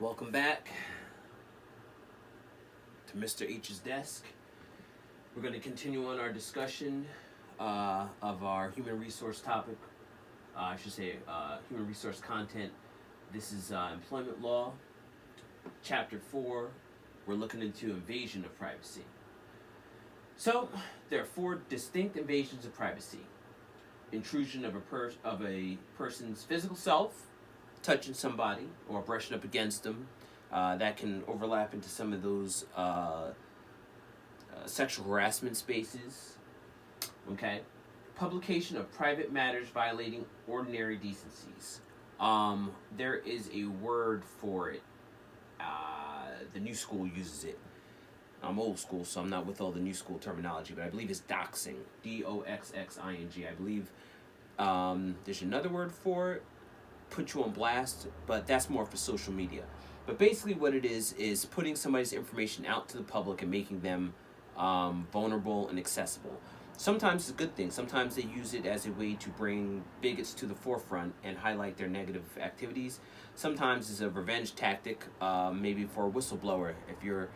Welcome back to Mr. H's desk. We're going to continue on our discussion of our human resource topic. Human resource content. This is employment law, chapter 4. We're looking into invasion of privacy. So, there are 4 distinct invasions of privacy: intrusion of a person's physical self, touching somebody or brushing up against them. That can overlap into some of those sexual harassment spaces. Okay, publication of private matters violating ordinary decencies. There is a word for it. The new school uses it. I'm old school, so I'm not with all the new school terminology, but I believe it's doxing. Doxxing. I believe there's another word for it, put you on blast, but that's more for social media. But basically what it is putting somebody's information out to the public and making them vulnerable and accessible. Sometimes it's a good thing. Sometimes they use it as a way to bring bigots to the forefront and highlight their negative activities. Sometimes it's a revenge tactic, maybe for a whistleblower. If you're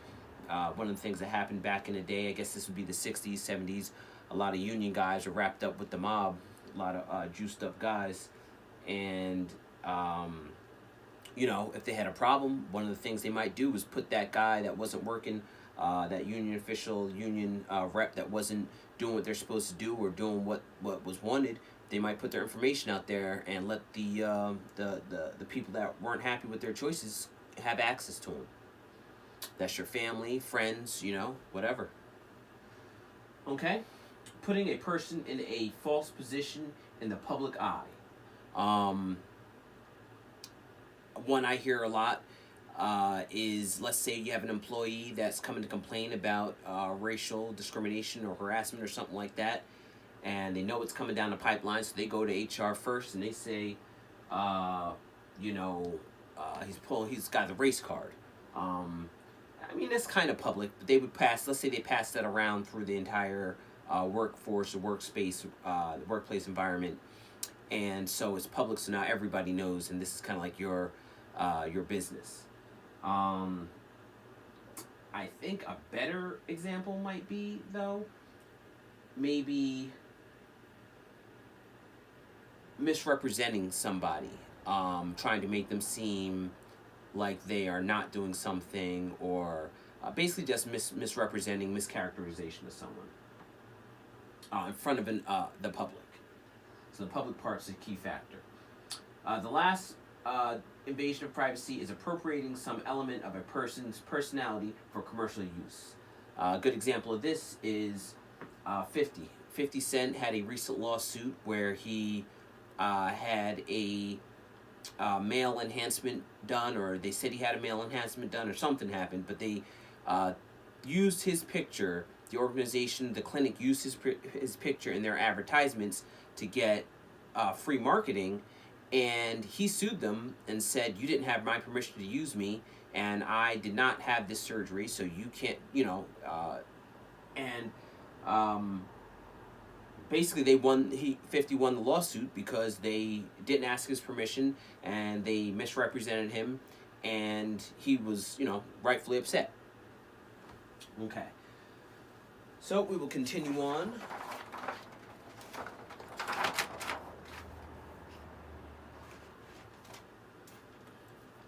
one of the things that happened back in the day, I guess this would be the 60s, 70s, a lot of union guys were wrapped up with the mob, a lot of juiced up guys, and if they had a problem, one of the things they might do was put that guy that wasn't working, that union official, union rep that wasn't doing what they're supposed to do or doing what was wanted. They might put their information out there and let the people that weren't happy with their choices have access to them. That's your family, friends, whatever. Okay? Putting a person in a false position in the public eye. One I hear a lot is, let's say you have an employee that's coming to complain about racial discrimination or harassment or something like that, and they know it's coming down the pipeline, so they go to HR first and they say, he's got the race card. That's kind of public, but they would let's say they pass that around through the entire workforce or workspace, the workplace environment, and so it's public, so now everybody knows, and this is kind of like your business. I think a better example might be, though, maybe misrepresenting somebody, trying to make them seem like they are not doing something, or basically just misrepresenting, mischaracterization of someone in front of the public. So the public part's a key factor. The last invasion of privacy is appropriating some element of a person's personality for commercial use. A good example of this is 50. 50 Cent had a recent lawsuit where he had a male enhancement done, or they said he had a male enhancement done, or something happened, but they used his picture. The organization, the clinic, used his picture in their advertisements to get free marketing, and he sued them and said, you didn't have my permission to use me, and I did not have this surgery, so you can't, basically they won. 50 won the lawsuit because they didn't ask his permission and they misrepresented him, and he was, rightfully upset. Okay. So we will continue on.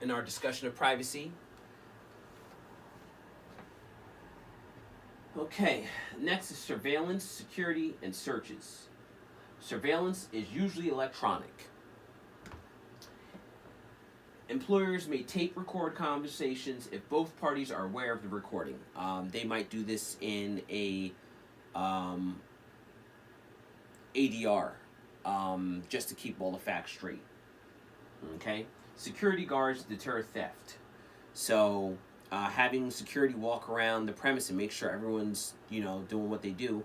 In our discussion of privacy. Okay, next is surveillance, security, and searches. Surveillance is usually electronic. Employers may tape record conversations if both parties are aware of the recording. They might do this in a ADR, just to keep all the facts straight. Okay? Security guards deter theft. So having security walk around the premise and make sure everyone's, doing what they do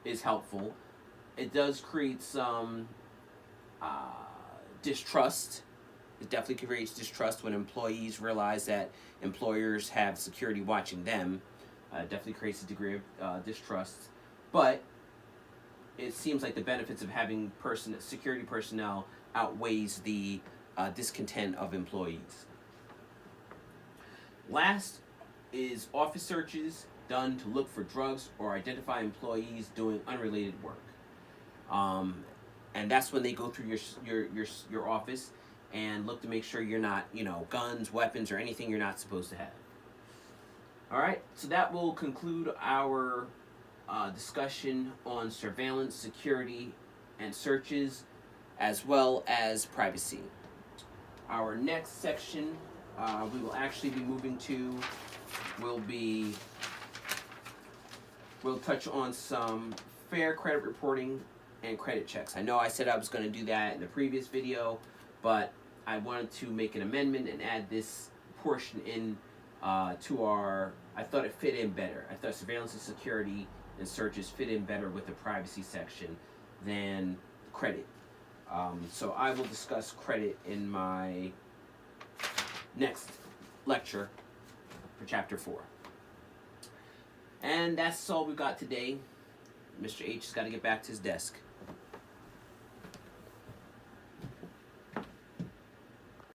is helpful. It does create some distrust. It definitely creates distrust when employees realize that employers have security watching them. It definitely creates a degree of distrust. But it seems like the benefits of having security personnel outweighs the discontent of employees. Last is office searches done to look for drugs or identify employees doing unrelated work. And that's when they go through your office and look to make sure you're not, guns, weapons, or anything you're not supposed to have. All right, so that will conclude our discussion on surveillance, security, and searches, as well as privacy. Our next section we will actually be moving to we'll touch on some fair credit reporting and credit checks. I know I said I was going to do that in the previous video, but I wanted to make an amendment and add this portion in to our. I thought it fit in better. I thought surveillance and security and searches fit in better with the privacy section than credit. So I will discuss credit in my next lecture for chapter 4. And that's all we've got today. Mr. H has got to get back to his desk.